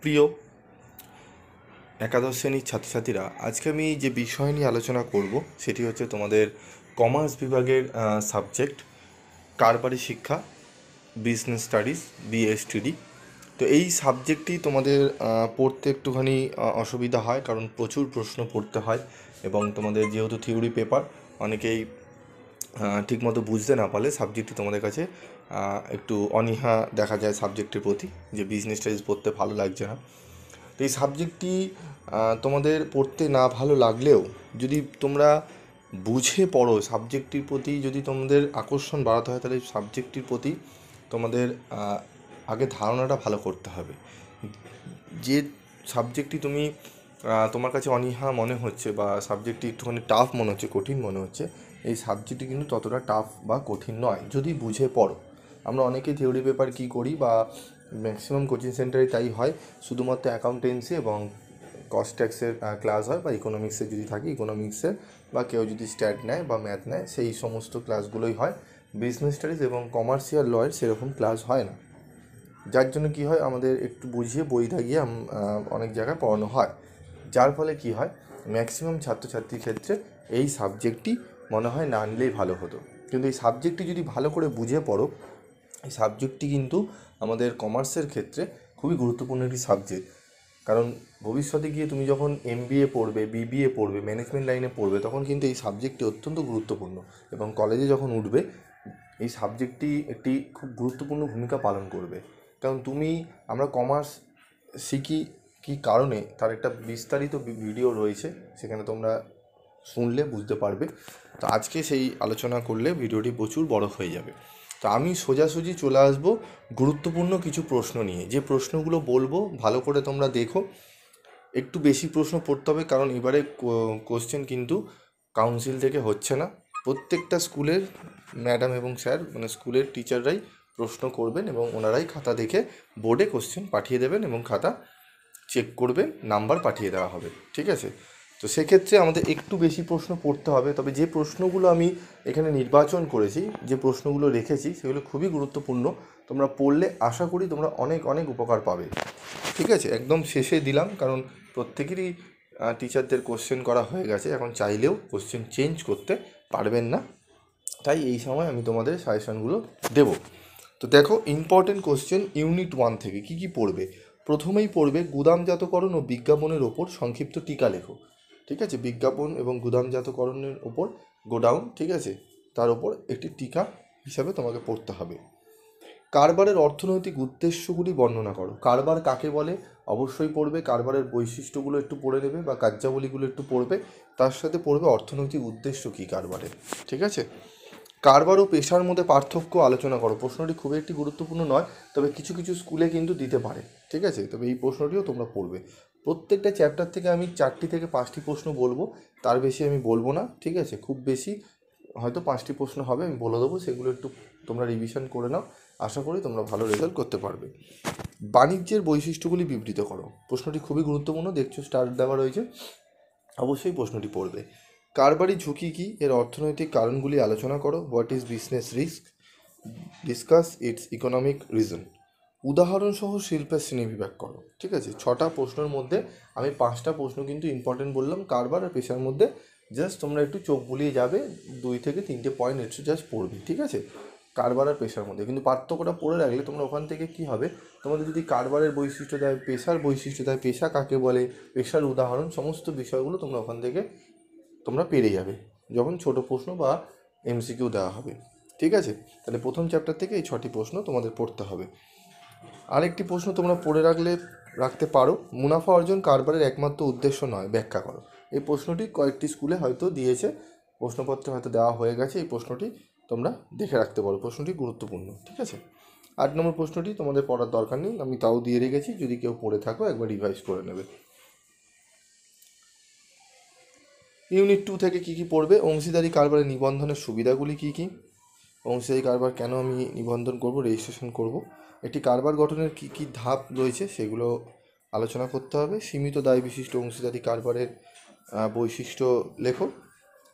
প্রিয় একাদশ শ্রেণীর ছাত্রছাত্রীরা, আজকে আমি যে বিষয় নিয়ে আলোচনা করব সেটি হচ্ছে তোমাদের কমার্স বিভাগের সাবজেক্ট কারবারি শিক্ষা, বিজনেস স্টাডিজ, বিএসটিডি। তো এই সাবজেক্টটি তোমাদের পড়তে একটুখানি অসুবিধা হয়, কারণ প্রচুর প্রশ্ন পড়তে হয় এবং তোমাদের যেহেতু থিওরি পেপার, অনেকেই ঠিকমতো বুঝতে না পারলে সাবজেক্টটি তোমাদের কাছে একটু অনীহা দেখা যায় সাবজেক্টের প্রতি, যে বিজনেস স্টাডিজ পড়তে ভালো লাগছে না। তো এই সাবজেক্টটি তোমাদের পড়তে না ভালো লাগলেও যদি তোমরা বুঝে পড়ো, সাবজেক্টটির প্রতি যদি তোমাদের আকর্ষণ বাড়াতে হয়, তাহলে সাবজেক্টটির প্রতি তোমাদের আগে ধারণাটা ভালো করতে হবে। যে সাবজেক্টটি তুমি তোমার কাছে অনীহা মনে হচ্ছে বা সাবজেক্টটি একটুখানি টাফ মনে হচ্ছে, কঠিন মনে হচ্ছে, এই সাবজেক্টটি কিন্তু ততটা টাফ বা কঠিন নয় যদি বুঝে পড়ো। আমরা অনেকেই থিওরি পেপার কী করি বা ম্যাক্সিমাম কোচিং সেন্টারে তাই হয়, শুধুমাত্র অ্যাকাউন্টেন্সি এবং কস্ট ট্যাক্সের ক্লাস হয়, বা ইকোনমিক্সের যদি থাকে ইকোনমিক্সের, বা কেউ যদি স্ট্যাট নেয় বা ম্যাথ নেয় সেই সমস্ত ক্লাসগুলোই হয়। বিজনেস স্টাডিজ এবং কমার্শিয়াল লয়ের সেরকম ক্লাস হয় না, যার জন্য কী হয়, আমাদের একটু বুঝিয়ে বই থাকিয়ে অনেক জায়গায় পড়ানো হয়, যার ফলে কী হয়, ম্যাক্সিমাম ছাত্রছাত্রীর ক্ষেত্রে এই সাবজেক্টটি মনে হয় না নিলেই ভালো হতো। কিন্তু এই সাবজেক্টটি যদি ভালো করে বুঝে পড়ো, এই সাবজেক্টটি কিন্তু আমাদের কমার্সের ক্ষেত্রে খুবই গুরুত্বপূর্ণ একটি সাবজেক্ট। কারণ ভবিষ্যতে গিয়ে তুমি যখন এমবিএ পড়বে, বিবিএ পড়বে, ম্যানেজমেন্ট লাইনে পড়বে, তখন কিন্তু এই সাবজেক্টটি অত্যন্ত গুরুত্বপূর্ণ। এবং কলেজে যখন উঠবে, এই সাবজেক্টটি একটি খুব গুরুত্বপূর্ণ ভূমিকা পালন করবে। কারণ আমরা কমার্স শিখি কী কারণে, তার একটা বিস্তারিত ভিডিও রয়েছে, সেখানে তোমরা শুনলে বুঝতে পারবে। তো আজকে সেই আলোচনা করলে ভিডিওটি প্রচুর বড় হয়ে যাবে। তো আমি সোজাসুজি চলে আসবো গুরুত্বপূর্ণ কিছু প্রশ্ন নিয়ে। যে প্রশ্নগুলো বলবো ভালো করে তোমরা দেখো, একটু বেশি প্রশ্ন পড়তে হবে, কারণ এবারে কোশ্চেন কিন্তু কাউন্সিল থেকে হচ্ছে না। প্রত্যেকটা স্কুলের ম্যাডাম এবং স্যার, মানে স্কুলের টিচাররাই প্রশ্ন করবেন এবং ওনারাই খাতা দেখে বোর্ডে কোশ্চেন পাঠিয়ে দেবেন এবং খাতা চেক করবে, নাম্বার পাঠিয়ে দেওয়া হবে, ঠিক আছে? তো সেক্ষেত্রে আমাদের একটু বেশি প্রশ্ন পড়তে হবে। তবে যে প্রশ্নগুলো আমি এখানে নির্বাচন করেছি, যে প্রশ্নগুলো রেখেছি, সেগুলো খুবই গুরুত্বপূর্ণ। তোমরা পড়লে আশা করি তোমরা অনেক অনেক উপকার পাবে, ঠিক আছে? একদম শেষে দিলাম, কারণ প্রত্যেকেরই টিচারদের কোশ্চেন করা হয়ে গেছে, এখন চাইলেও কোশ্চেন চেঞ্জ করতে পারবেন না, তাই এই সময় আমি তোমাদের সাজেশনগুলো দেব। তো দেখো, ইম্পর্টেন্ট কোশ্চেন ইউনিট 1 থেকে কি কি পড়বে। প্রথমেই পড়বে গুদামজাতকরণ ও বিজ্ঞাপনের ওপর সংক্ষিপ্ত টিকা লেখো, ঠিক আছে? বিজ্ঞাপন এবং গুদামজাতকরণের ওপর, গোডাউন, ঠিক আছে, তার ওপর একটি টিকা হিসাবে তোমাকে পড়তে হবে। কারবারের অর্থনৈতিক উদ্দেশ্যগুলি বর্ণনা করো। কারবার কাকে বলে অবশ্যই পড়বে, কারবারের বৈশিষ্ট্যগুলো একটু পড়ে নেবে বা কার্যাবলীগুলো একটু পড়বে, তার সাথে পড়বে অর্থনৈতিক উদ্দেশ্য কী কারবারের, ঠিক আছে? কারবার ও পেশার মধ্যে পার্থক্য আলোচনা করো। প্রশ্নটি খুব একটি গুরুত্বপূর্ণ নয়, তবে কিছু কিছু স্কুলে কিন্তু দিতে পারে, ঠিক আছে? তবে এই প্রশ্নটিও তোমরা পড়বে। প্রত্যেকটা চ্যাপ্টার থেকে আমি 4টি থেকে 5টি প্রশ্ন বলবো, তার বেশি আমি বলবো না, ঠিক আছে? খুব বেশি হয়তো 5টি প্রশ্ন হবে, আমি বলে দেবো, সেগুলো একটু তোমরা রিভিশন করে নাও, আশা করি তোমরা ভালো রেজাল্ট করতে পারবে। বাণিজ্যের বৈশিষ্ট্যগুলি বিবৃত করো। প্রশ্নটি খুবই গুরুত্বপূর্ণ, দেখছো স্টার দেওয়া রয়েছে, অবশ্যই প্রশ্নটি পড়বে। কারবারি ঝুঁকি কী, এর অর্থনৈতিক কারণগুলি আলোচনা করো। What is business risk, discuss it's economic reason. উদাহরণসহ শিল্পের শ্রেণীবিভাগ করো, ঠিক আছে? 6টা প্রশ্নের মধ্যে আমি 5টা প্রশ্ন কিন্তু ইম্পর্টেন্ট বললাম কারবার আর পেশার মধ্যে, জাস্ট তোমরা একটু চোখ বুলিয়ে যাবে, 2 থেকে 3টে পয়েন্ট একটু জাস্ট পড়বে, ঠিক আছে? কারবার আর পেশার মধ্যে কিন্তু পার্থক্যটা পড়ে রাখলে তোমরা ওখান থেকে কী হবে, তোমাদের যদি কারবারের বৈশিষ্ট্য দেয়, পেশার বৈশিষ্ট্য দেয়, পেশা কাকে বলে, পেশার উদাহরণ, সমস্ত বিষয়গুলো তোমরা ওখান থেকে তোমরা পেরে যাবে যখন ছোট প্রশ্ন বা এমসিকিউ দেওয়া হবে, ঠিক আছে? তাহলে প্রথম চ্যাপ্টার থেকে এই 6টি প্রশ্ন তোমাদের পড়তে হবে। আরেকটি প্রশ্ন তোমরা পড়ে রাখতে পারো, মুনাফা অর্জন কারবারের একমাত্র উদ্দেশ্য নয়, ব্যাখ্যা করো। এই প্রশ্নটি কয়েকটি স্কুলে হয়তো দিয়েছে, প্রশ্নপত্রে হয়তো দেওয়া হয়ে গেছে, এই প্রশ্নটি তোমরা দেখে রাখতে পারো, প্রশ্নটি গুরুত্বপূর্ণ, ঠিক আছে? 8 নম্বর প্রশ্নটি তোমাদের পড়ার দরকার নেই, আমি তাও দিয়ে রেখেছি, যদি কেউ পড়ে থাকো একবার রিভাইজ করে নেবে। ইউনিট 2 থেকে কী কী পড়বে, অংশীদারি কারবারের নিবন্ধনের সুবিধাগুলি কী কী, অংশীদারি কারবার কেন আমি নিবন্ধন করব, রেজিস্ট্রেশন করব, একটি কারবার গঠনের কী কী ধাপ রয়েছে সেগুলো আলোচনা করতে হবে। সীমিত দায় বিশিষ্ট অংশীদারি কারবারের বৈশিষ্ট্য লেখো।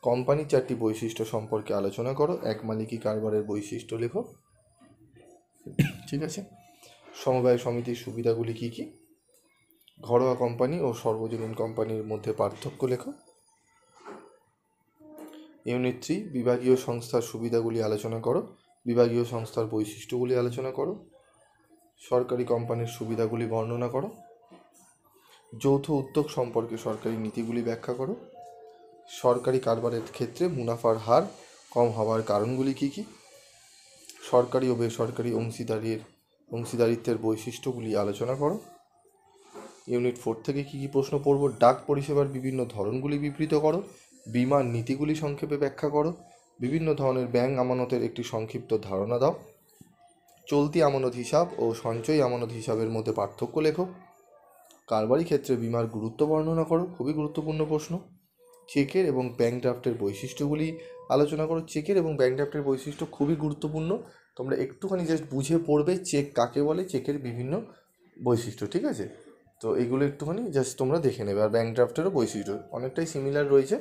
কোম্পানির 4টি বৈশিষ্ট্য সম্পর্কে আলোচনা করো। এক মালিকি কারবারের বৈশিষ্ট্য লেখো, ঠিক আছে? সমবায় সমিতির সুবিধাগুলি কী কী, ঘরোয়া কোম্পানি ও সর্বজনীন কোম্পানির মধ্যে পার্থক্য লেখো। ইউনিট 3 বিভাগীয় সংস্থার সুবিধাগুলি আলোচনা করো। বিভাগীয় সংস্থার বৈশিষ্ট্যগুলি আলোচনা করো। সরকারি কোম্পানির সুবিধাগুলি বর্ণনা করো। যৌথ উদ্যোগ সম্পর্কে সরকারি নীতিগুলি ব্যাখ্যা করো। সরকারি কারবারের ক্ষেত্রে মুনাফার হার কম হওয়ার কারণগুলি কী কী? সরকারি ও বেসরকারি অংশীদারিত্বের বৈশিষ্ট্যগুলি আলোচনা করো। ইউনিট 4 থেকে কী কী প্রশ্ন পড়ব? ডাক পরিষেবার বিভিন্ন ধরনগুলি বিবৃত করো। বীমার নীতিগুলি সংক্ষেপে ব্যাখ্যা করো। বিভিন্ন ধরনের ব্যাংক আমানতের একটি সংক্ষিপ্ত ধারণা দাও। চলতি আমানত হিসাব ও সঞ্চয়ী আমানত হিসাবের মধ্যে পার্থক্য লেখো। কারবারি ক্ষেত্রে বীমার গুরুত্ব বর্ণনা করো, খুবই গুরুত্বপূর্ণ প্রশ্ন। চেকের এবং ব্যাংক ড্রাফটের বৈশিষ্ট্যগুলি আলোচনা করো। চেকের এবং ব্যাংক ড্রাফটের বৈশিষ্ট্য খুবই গুরুত্বপূর্ণ, তোমরা একটুখানি জাস্ট বুঝে পড়বে চেক কাকে বলে, চেকের বিভিন্ন বৈশিষ্ট্য, ঠিক আছে? তো এগুলো একটুখানি জাস্ট তোমরা দেখে নেবে। আর ব্যাংক ড্রাফটেরও বৈশিষ্ট্য অনেকটাই সিমিলার রয়েছে,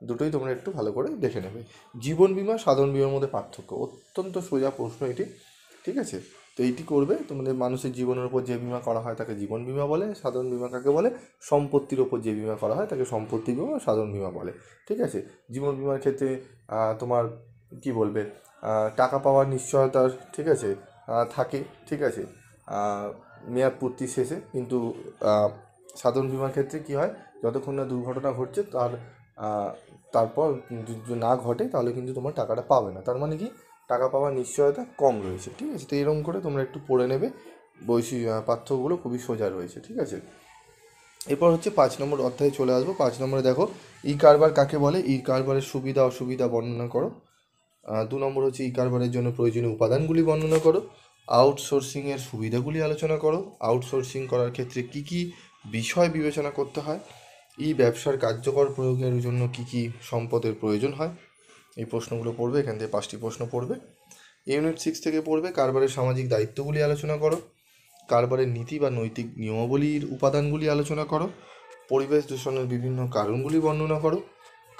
দুটোই তোমরা একটু ভালো করে দেখে নেবে। জীবন বীমা সাধারণ বীমার মধ্যে পার্থক্য, অত্যন্ত সোজা প্রশ্ন এটি, ঠিক আছে? তো এইটি করবে। তোমাদের মানুষের জীবনের উপর যে বিমা করা হয় তাকে জীবন বিমা বলে। সাধারণ বিমা কাকে বলে? সম্পত্তির ওপর যে বিমা করা হয় তাকে সম্পত্তি বিমা, সাধারণ বিমা বলে, ঠিক আছে? জীবন বিমার ক্ষেত্রে তোমার কি বলবে, টাকা পাওয়ার নিশ্চয়তার, ঠিক আছে, থাকে, ঠিক আছে, মেয়াদ পূর্তি শেষে। কিন্তু সাধারণ বিমার ক্ষেত্রে কি হয়, যতক্ষণ না দুর্ঘটনা ঘটছে তারপর যদি না ঘটে তাহলে কিন্তু তোমার টাকাটা পাবে না। তার মানে কি, টাকা পাওয়ার নিশ্চয়তা কম রয়েছে, ঠিক আছে? তো এরকম করে তোমরা একটু পড়ে নেবে। পার্থক্যগুলো খুবই সোজা রয়েছে, ঠিক আছে? এরপর হচ্ছে 5 নম্বর অধ্যায়ে চলে আসবো। 5 নম্বরে দেখো ই কারবার কাকে বলে, ই কারবারের সুবিধা অসুবিধা বর্ণনা করো। 2 নম্বর হচ্ছে ই কারবারের জন্য প্রয়োজনীয় উপাদানগুলি বর্ণনা করো। আউটসোর্সিংয়ের সুবিধাগুলি আলোচনা করো। আউটসোর্সিং করার ক্ষেত্রে কি কি বিষয় বিবেচনা করতে হয়। ই ব্যবসার কার্যকর প্রয়োগের জন্য কি কি সম্পদের প্রয়োজন হয়। এই প্রশ্নগুলো পড়বে, এখান থেকে 5টি প্রশ্ন পড়বে। ইউনিট 6 থেকে পড়বে কারবারের সামাজিক দায়িত্বগুলি আলোচনা করো। কারবারের নীতি বা নৈতিক নিয়মাবলীর উপাদানগুলি আলোচনা করো। পরিবেশ দূষণের বিভিন্ন কারণগুলি বর্ণনা করো।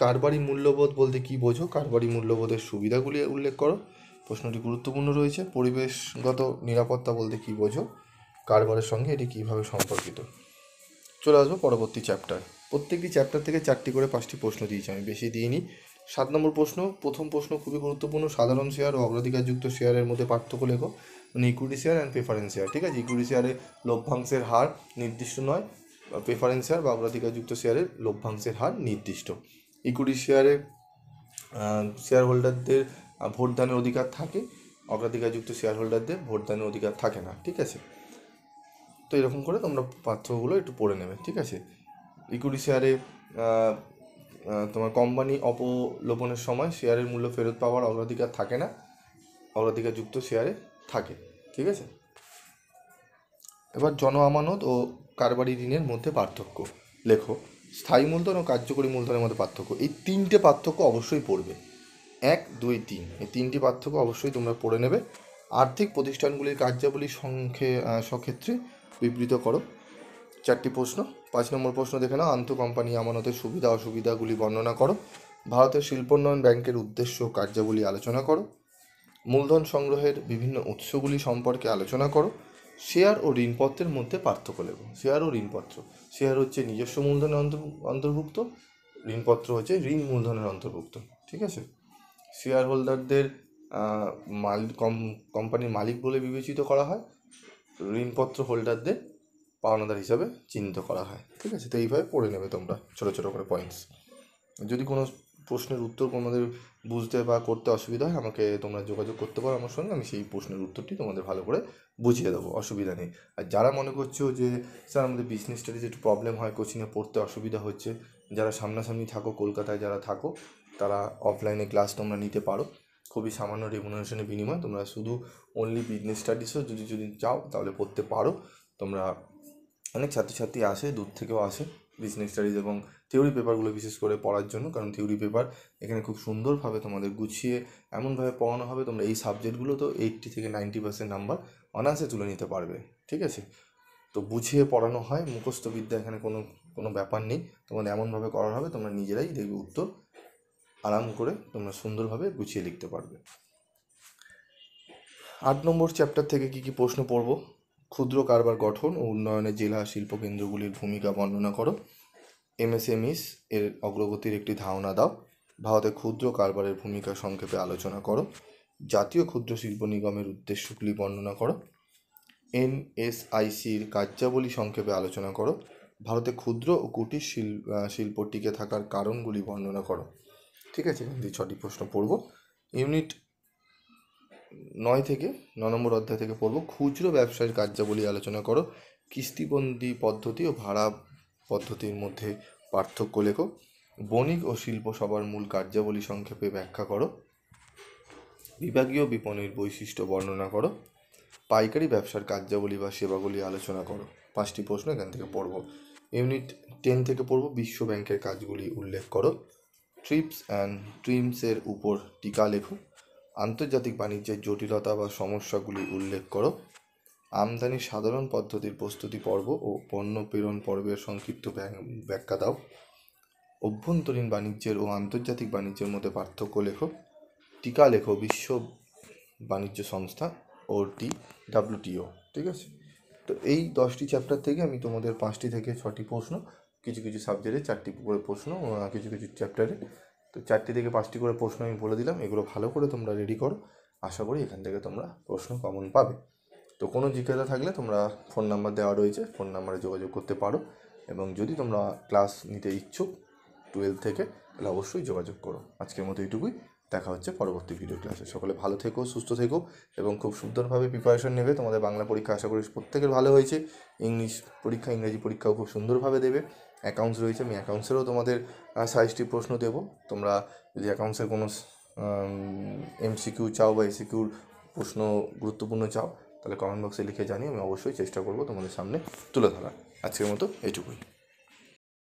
কারবারি মূল্যবোধ বলতে কী বোঝো? কারবারি মূল্যবোধের সুবিধাগুলি উল্লেখ করো। প্রশ্নটি গুরুত্বপূর্ণ রয়েছে। পরিবেশগত নিরাপত্তা বলতে কী বোঝো? কারবারের সঙ্গে এটি কীভাবে সম্পর্কিত। চলে আসবো পরবর্তী চ্যাপ্টার। প্রত্যেকটি চ্যাপ্টার থেকে 4টি করে 5টি প্রশ্ন দিয়েছি, আমি বেশি দিইনি। 7 নম্বর প্রশ্ন, প্রথম প্রশ্ন খুবই গুরুত্বপূর্ণ। সাধারণ শেয়ার ও অগ্রাধিকারযুক্ত শেয়ারের মধ্যে পার্থক্য লেখো। মানে equity share and preference share, ঠিক আছে? ইকুইটি শেয়ারে লভ্যাংশের হার নির্দিষ্ট নয়, প্রেফারেন্স শেয়ার বা অগ্রাধিকারযুক্ত শেয়ারের লভ্যাংশের হার নির্দিষ্ট। ইকুইটি শেয়ারে শেয়ার হোল্ডারদের ভোটদানের অধিকার থাকে, অগ্রাধিকারযুক্ত শেয়ার হোল্ডারদের ভোটদানের অধিকার থাকে না, ঠিক আছে? তো এরকম করে তোমরা পার্থক্যগুলো একটু পড়ে নেবে, ঠিক আছে? ইকুইটি শেয়ারে তোমার কোম্পানি অবলোপনের সময় শেয়ারের মূল্য ফেরত পাওয়ার অগ্রাধিকার থাকে না, অগ্রাধিকারযুক্ত শেয়ারে থাকে, ঠিক আছে? এবার জন আমানত ও কারবারি ঋণের মধ্যে পার্থক্য লেখো। স্থায়ী মূলধন ও কার্যকরী মূলধনের মধ্যে পার্থক্য, এই 3টে পার্থক্য অবশ্যই পড়বে। 1, 2, 3, এই 3টি পার্থক্য অবশ্যই তোমরা পড়ে নেবে। আর্থিক প্রতিষ্ঠানগুলির কার্যাবলী সক্ষেত্রে বিবৃত করো। 4টি প্রশ্ন। 5 নম্বর প্রশ্ন দেখে নাও, আন্তঃ কোম্পানি আমানতের সুবিধা অসুবিধাগুলি বর্ণনা করো। ভারতের শিল্পোন্নয়ন ব্যাংকের উদ্দেশ্য ও কার্যাবলী আলোচনা করো। মূলধন সংগ্রহের বিভিন্ন উৎসগুলি সম্পর্কে আলোচনা করো। শেয়ার ও ঋণপত্রের মধ্যে পার্থক্য লেখো। শেয়ার ও ঋণপত্র, শেয়ার হচ্ছে নিজস্ব মূলধনের অন্তর্ভুক্ত, ঋণপত্র হচ্ছে ঋণ মূলধনের অন্তর্ভুক্ত, ঠিক আছে? শেয়ার হোল্ডারদের কোম্পানির মালিক বলে বিবেচিত করা হয়, ঋণপত্র হোল্ডারদের পাওনাদার হিসাবে চিহ্নিত করা হয়, ঠিক আছে? তো এইভাবে পড়ে নেবে তোমরা ছোটো ছোটো করে পয়েন্টস। যদি কোনো প্রশ্নের উত্তর তোমাদের বুঝতে বা করতে অসুবিধা হয় আমাকে তোমরা যোগাযোগ করতে পারো আমার সঙ্গে, আমি সেই প্রশ্নের উত্তরটি তোমাদের ভালো করে বুঝিয়ে দেবো, অসুবিধা নেই। আর যারা মনে করছো যে স্যার আমাদের বিজনেস স্টাডিজ একটু প্রবলেম হয়, কোচিংয়ে পড়তে অসুবিধা হচ্ছে, যারা সামনাসামনি থাকো, কলকাতায় যারা থাকো, তারা অফলাইনে ক্লাস তোমরা নিতে পারো। খুবই সামান্য রেমুনারেশনের বিনিময়ে তোমরা শুধু অনলি বিজনেস স্টাডিজও যদি চাও তাহলে পড়তে পারো তোমরা। অনেক ছাত্রছাত্রী আসে, দূর থেকেও আসে বিজনেস স্টাডিজ এবং থিওরি পেপারগুলো বিশেষ করে পড়ার জন্য, কারণ থিওরি পেপার এখানে খুব সুন্দরভাবে তোমাদের গুছিয়ে এমনভাবে পড়ানো হবে তোমরা এই সাবজেক্টগুলো তো 80 থেকে 90% নাম্বার অনায়াসে তুলে নিতে পারবে, ঠিক আছে? তো বুঝিয়ে পড়ানো হয়, মুখস্থ বিদ্যা এখানে কোনো ব্যাপার নেই। তোমাদের এমনভাবে করানো হবে তোমরা নিজেরাই দেখবে উত্তর আরাম করে তোমরা সুন্দরভাবে গুছিয়ে লিখতে পারবে। 8 নম্বর চ্যাপ্টার থেকে কী কী প্রশ্ন পড়ব? ক্ষুদ্র কারবার গঠন ও উন্নয়নে জেলা শিল্পকেন্দ্রগুলির ভূমিকা বর্ণনা করো। এমএসএমইস এর অগ্রগতির একটি ধারণা দাও। ভারতে ক্ষুদ্র কারবারের ভূমিকা সংক্ষেপে আলোচনা করো। জাতীয় ক্ষুদ্র শিল্প নিগমের উদ্দেশ্যগুলি বর্ণনা করো। এনএসআইসির কার্যাবলী সংক্ষেপে আলোচনা করো। ভারতে ক্ষুদ্র ও কুটির শিল্প টিকে থাকার কারণগুলি বর্ণনা করো। ঠিক আছে, এখান থেকে 6টি প্রশ্ন পড়ব। ইউনিট 9 থেকে 9 নম্বর অধ্যায় থেকে পড়ব। খুচরো ব্যবসায়ের কার্যাবলী আলোচনা করো। কিস্তিবন্দি পদ্ধতি ও ভাড়া পদ্ধতির মধ্যে পার্থক্য লেখো। বণিক ও শিল্প সভার মূল কার্যাবলী সংক্ষেপে ব্যাখ্যা করো। বিভাগীয় বিপণীর বৈশিষ্ট্য বর্ণনা করো। পাইকারি ব্যবসার কার্যাবলী বা সেবাগুলি আলোচনা করো। 5টি প্রশ্ন এখান থেকে পড়ব। ইউনিট 10 থেকে পড়ব। বিশ্ব ব্যাংকের কাজগুলি উল্লেখ করো। ট্রিপস অ্যান্ড ট্রিমসের উপর টিকা লেখো। আন্তর্জাতিক বাণিজ্যের জটিলতা বা সমস্যাগুলি উল্লেখ করো। আমদানি সাধারণ পদ্ধতির প্রস্তুতি পর্ব ও পণ্য প্রেরণ পর্বের সংক্ষিপ্ত ব্যাখ্যা দাও। অভ্যন্তরীণ বাণিজ্যের ও আন্তর্জাতিক বাণিজ্যের মধ্যে পার্থক্য লেখো। টিকা লেখো বিশ্ব বাণিজ্য সংস্থা ও WTO। ঠিক আছে, তো এই 10টি চ্যাপ্টার থেকে আমি তোমাদের 5টি থেকে 6টি প্রশ্ন, কিছু কিছু সাবজেক্টে 4টি করে প্রশ্ন, কিছু কিছু চ্যাপ্টারে তো 4টি থেকে 5টি করে প্রশ্ন আমি বলে দিলাম। এগুলো ভালো করে তোমরা রেডি করো, আশা করি এখান থেকে তোমরা প্রশ্ন কমন পাবে। তো কোনো জিজ্ঞাসা থাকলে তোমরা ফোন নাম্বার দেওয়া রয়েছে, ফোন নাম্বারে যোগাযোগ করতে পারো। এবং যদি তোমরা ক্লাস নিতে ইচ্ছুক 12 থেকে, তাহলে অবশ্যই যোগাযোগ করো। আজকের মতো এইটুকুই, দেখা হচ্ছে পরবর্তী ভিডিও ক্লাসে। সকলে ভালো থেকো, সুস্থ থেকো এবং খুব সুন্দরভাবে প্রিপারেশন নেবে। তোমাদের বাংলা পরীক্ষা আশা করি প্রত্যেকের ভালো হয়েছে। ইংলিশ পরীক্ষা, ইংরেজি পরীক্ষাও খুব সুন্দরভাবে দেবে। অ্যাকাউন্টস রয়েছে, আমি অ্যাকাউন্টসেরও তোমাদের 60টি প্রশ্ন দেবো। তোমরা যদি অ্যাকাউন্টসের কোনো MCQ চাও বা ACQর প্রশ্ন গুরুত্বপূর্ণ চাও, তাহলে কমেন্ট বক্সে লিখে জানিয়ে আমি অবশ্যই চেষ্টা করবো তোমাদের সামনে তুলে ধরার। আজকের মতো এইটুকুই।